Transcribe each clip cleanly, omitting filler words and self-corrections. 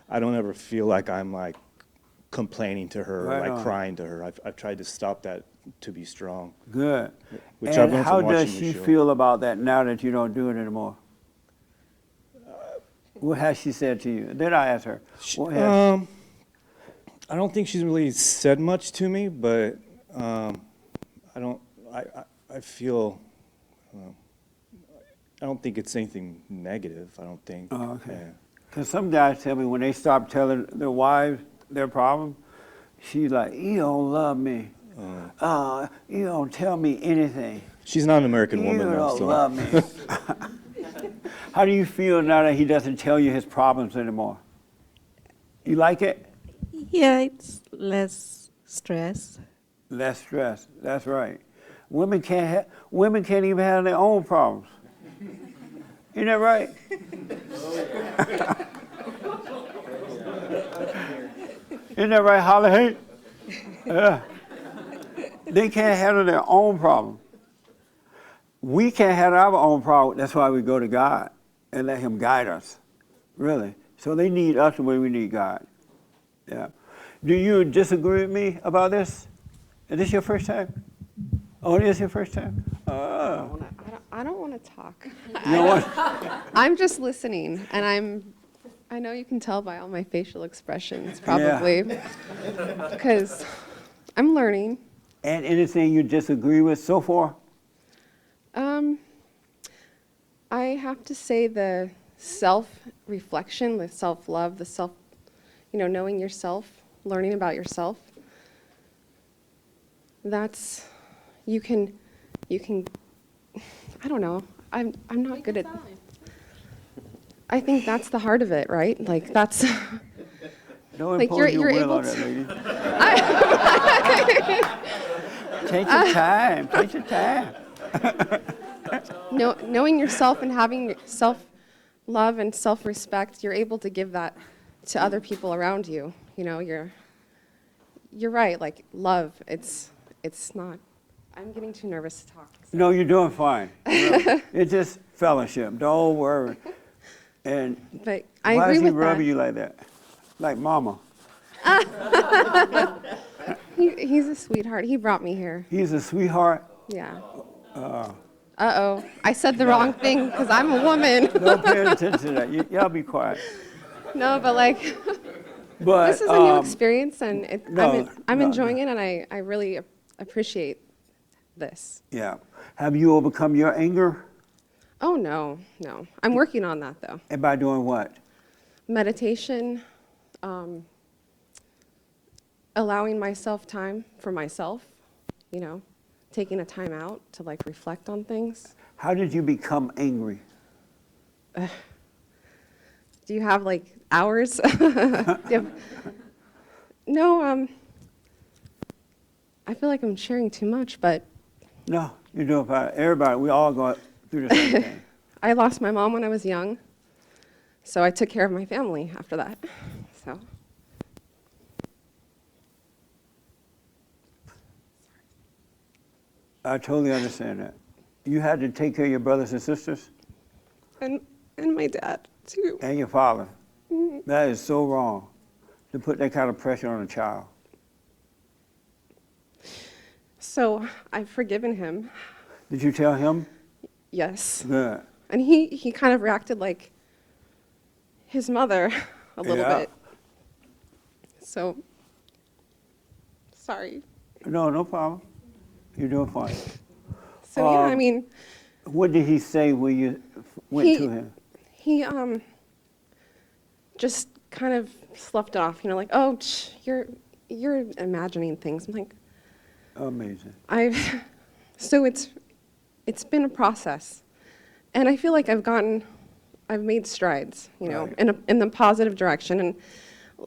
I don't ever feel like I'm like complaining to her or Right like on. crying to her. I've tried to stop that to be strong. Good. Which I've And learned how from watching does the she show. feel about that now that you don't do it anymore? What has she said to you? Then I asked her. What has I don't think she's really said much to me, but I don't. I feel. I don't think it's anything negative. I don't think. Oh, okay. Yeah. Because some guys tell me when they stop telling their wives their problem, she's like, you don't love me. You don't tell me anything. She's not an American You woman, though. don't So. love me. How do you feel now that he doesn't tell you his problems anymore? You like it? Yeah, it's less stress. Less stress. That's right. Women can't even have their own problems. Isn't that right? Isn't that right, Holly? Yeah. They can't handle their own problem. We can't handle our own problem. That's why we go to God and let Him guide us. Really. So they need us the way we need God. Yeah. Do you disagree with me about this? Is this your first time? Oh, it is your first time? I don't want to talk. You know what? I'm just listening, and I know you can tell by all my facial expressions, probably, because I'm learning. And anything you disagree with so far? I have to say the self-reflection, the self-love, the knowing yourself, learning about yourself. That's, you can, I don't know. I'm not good at. I think that's the heart of it, right? Like that's. Don't like impose your will able on that, to. lady. Take your time. Take your time. Knowing yourself and having self-love and self-respect, you're able to give that to other people around you. You know, you're right. Like love, it's not. I'm getting too nervous to talk. So. No, you're doing fine. Really. It's just fellowship. Don't worry. And but I why agree is he with rubbing that. you like that? Like mama. He's a sweetheart. He brought me here. He's a sweetheart. Yeah. Uh-oh. I said the wrong thing because I'm a woman. Don't pay attention to that. Y'all be quiet. No, but like, But this is a new experience, and I'm no, enjoying it, and I really appreciate this. Yeah. Have you overcome your anger? Oh, no. I'm working on that, though. And by doing what? Meditation, allowing myself time for myself, taking a time out to like reflect on things. How did you become angry? Do you have like hours? No, I feel like I'm sharing too much, but No, you're doing fine. Everybody, we all go through the same thing. I lost my mom when I was young, so I took care of my family after that. So. I totally understand that. You had to take care of your brothers and sisters? And my dad, too. And your father. Mm-hmm. That is so wrong to put that kind of pressure on a child. So I've forgiven him, Did you tell him? yes. Good. And he kind of reacted like his mother a little Yeah. bit. So, sorry. No problem. You're doing fine. So yeah, I mean, What did he say when you went to him? he just kind of sloughed it off, like, oh, you're imagining things. I'm like, Amazing. so it's been a process, and I feel like I've made strides, Right. in the positive direction, and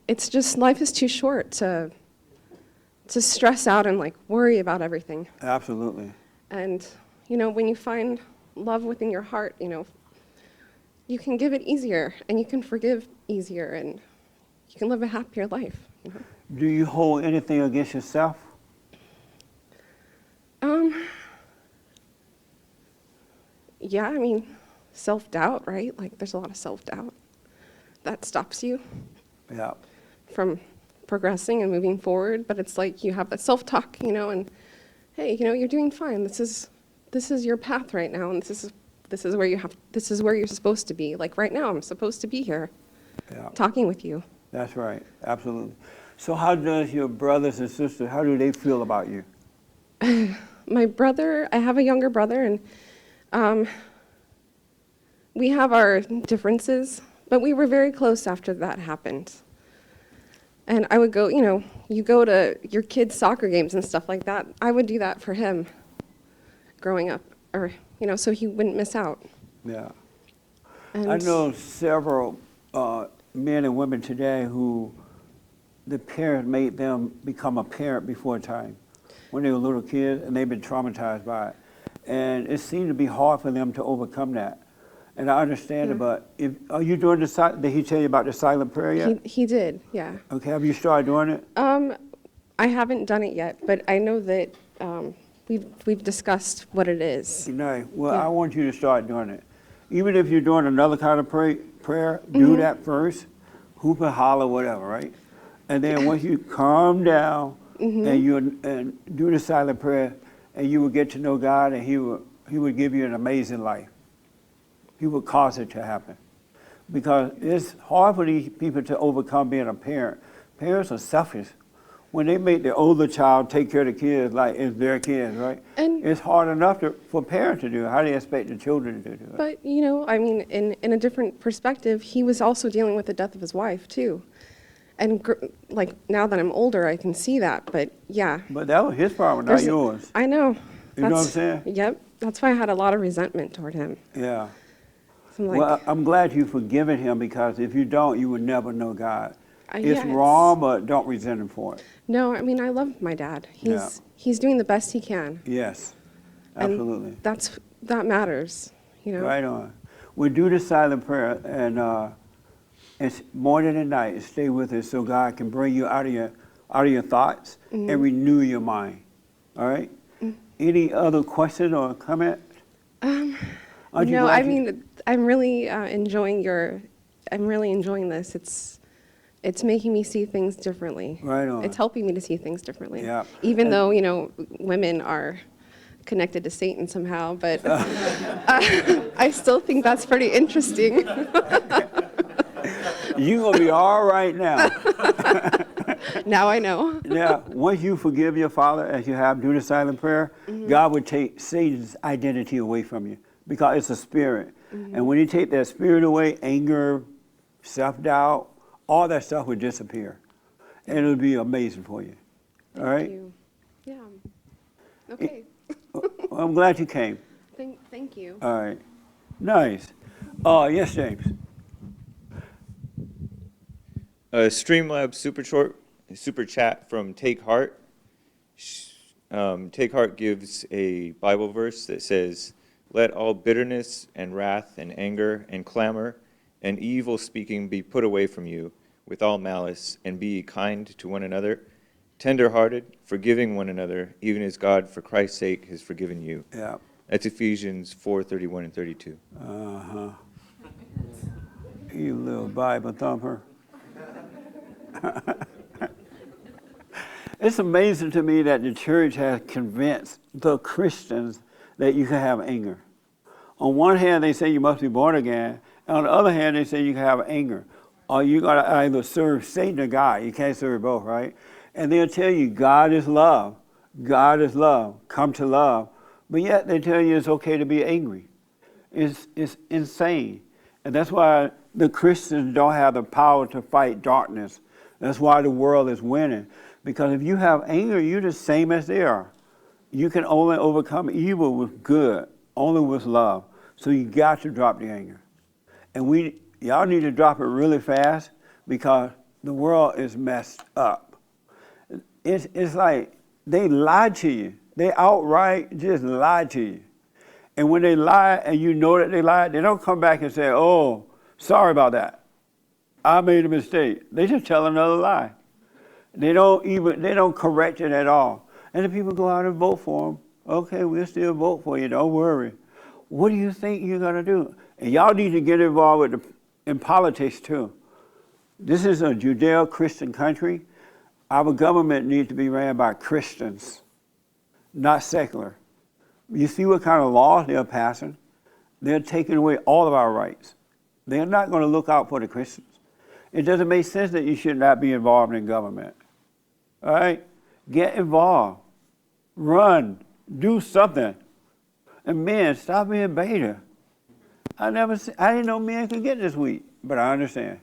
it's just life is too short to stress out and like worry about everything. Absolutely. And when you find love within your heart, you can give it easier, and you can forgive easier, and you can live a happier life. Do you hold anything against yourself? Yeah, I mean, self-doubt, right? Like, there's a lot of self-doubt that stops you. Yeah. from progressing and moving forward. But it's like you have that self-talk, and hey, you're doing fine. This is your path right now, and this is where you're supposed to be. Like right now, I'm supposed to be here Yeah. talking with you. That's right. Absolutely. So how does your brothers and sisters, how do they feel about you? My brother, I have a younger brother, and we have our differences, but we were very close after that happened. And I would go, you go to your kids' soccer games and stuff like that. I would do that for him growing up, or, so he wouldn't miss out. Yeah. And I know several men and women today who the parents made them become a parent before time when they were little kids, and they've been traumatized by it. And it seemed to be hard for them to overcome that. And I understand it, but are you doing did he tell you about the silent prayer yet? He did, yeah. Okay, have you started doing it? I haven't done it yet, but I know that we've discussed what it is. No. Well, Yeah. I want you to start doing it. Even if you're doing another kind of prayer, do that first. Hoop and holler, whatever, right? And then once you calm down and do the silent prayer, and you will get to know God, and He would give you an amazing life. He would cause it to happen. Because it's hard for these people to overcome being a parent. Parents are selfish. When they make the older child take care of the kids like it's their kids, right? And it's hard enough for parents to do it. How do you expect the children to do it? But, in a different perspective, he was also dealing with the death of his wife, too. And, now that I'm older, I can see that, but yeah. But that was his problem, not There's- yours. I know. You know what I'm saying? Yep. That's why I had a lot of resentment toward him. Yeah. So I'm like, Well, I'm glad you've forgiven him, because if you don't, you would never know God. It's yeah, wrong, but don't resent him for it. no, I love my dad. Yeah. He's doing the best he can. Yes, And absolutely. that matters, Right on. We do the silent prayer, and it's morning and night. Stay with us so God can bring you out of your thoughts and renew your mind. All right? Any other question or comment? Aren't you No, glad I'm really enjoying this. It's making me see things differently. Right on. It's helping me to see things differently. Yeah. Even though, women are connected to Satan somehow, but I still think that's pretty interesting. You're going to be all right now. Now I know. Yeah, once you forgive your father, as you have, do the silent prayer, God would take Satan's identity away from you, because it's a spirit. And when He take that spirit away, anger, self-doubt, all that stuff would disappear. And it'll be amazing for you. All right? Thank you. Yeah. Okay. Well, I'm glad you came. Thank you. All right. Nice. Yes, James. Streamlabs super chat from Take Heart. Take Heart gives a Bible verse that says, "Let all bitterness and wrath and anger and clamor and evil speaking be put away from you with all malice, and be ye kind to one another, tender-hearted, forgiving one another, even as God for Christ's sake has forgiven you." Yeah. That's Ephesians 4:31 and 32. Uh-huh. You little Bible thumper. It's amazing to me that the church has convinced the Christians that you can have anger. On one hand, they say you must be born again. And on the other hand, they say you can have anger. Or you got to either serve Satan or God. You can't serve both, right? And they'll tell you God is love. God is love. Come to love. But yet they tell you it's okay to be angry. It's insane. And that's why the Christians don't have the power to fight darkness. That's why the world is winning. Because if you have anger, you're the same as they are. You can only overcome evil with good, only with love. So you got to drop the anger. And y'all need to drop it really fast, because the world is messed up. It's like they lied to you. They outright just lied to you. And when they lie and you know that they lied, they don't come back and say, "Oh, sorry about that. I made a mistake." They just tell another lie. They don't correct it at all. And the people go out and vote for them. Okay, we'll still vote for you. Don't worry. What do you think you're going to do? And y'all need to get involved in politics too. This is a Judeo-Christian country. Our government needs to be ran by Christians, not secular. You see what kind of laws they're passing? They're taking away all of our rights. They're not going to look out for the Christians. It doesn't make sense that you should not be involved in government. All right? Get involved. Run. Do something. And men, stop being beta. I didn't know men could get this weak, but I understand.